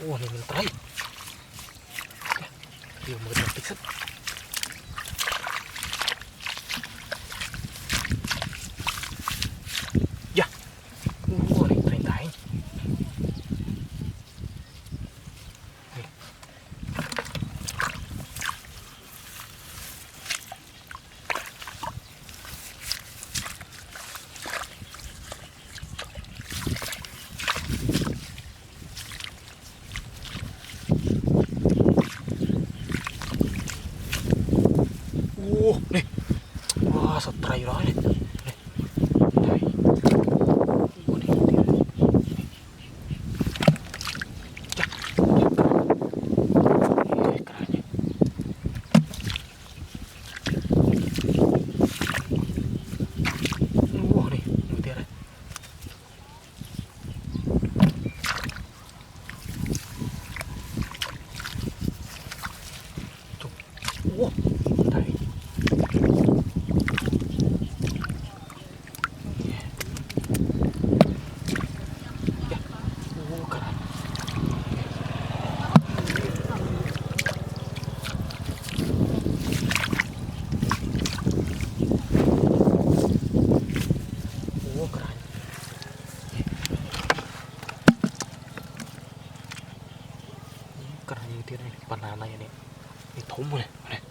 này mình thấy nhiều mới được tích sức. Dạ, này thành thái. Nih, wah setrai đó này. Đây. Này dia. Cak. Kerannya. Wah nih, dia này. Wah, đây. Kerannya dia nih, banana ini. Ini tombol nih.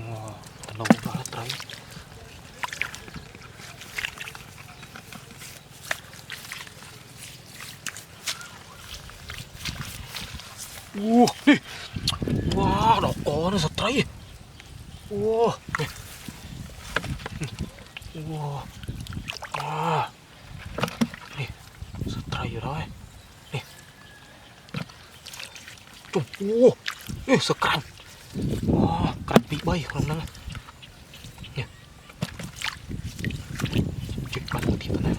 Wah, tenang banget terakhir. Nih. Wah, đỏ có nó giật terakhir. Wah, nih. Wah. Wah. Nih, giật terakhir đó. Nih. Chung. Sekarang. Wah, keran bị bay không năng. Nè. Cek batu di tanah.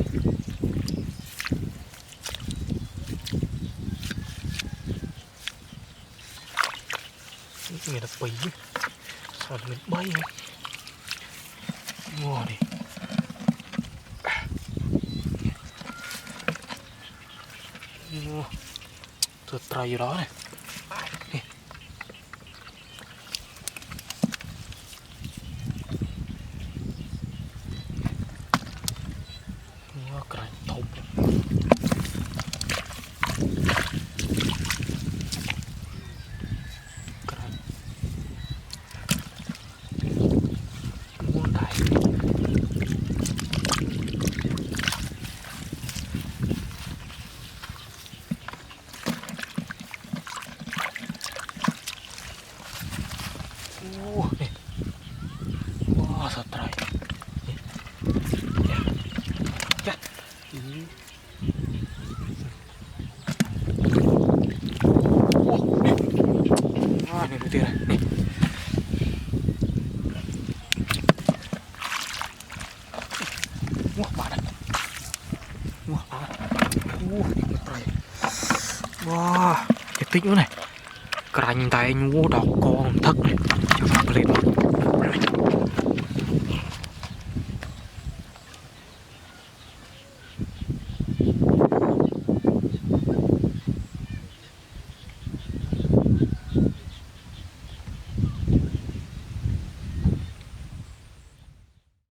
Ini ada bay. Soal mit bay. Wah nih. Wah. Setrai đó này. Keran top. Keran. Muôn đại. Nih. Wah, setrai. Ya. Wah, ini dia nih. Wah, mana? Wah, ini ketrai. Wah, cái tích nữa này. Cành tay nhú đỏ con thất này. Cho nó lên.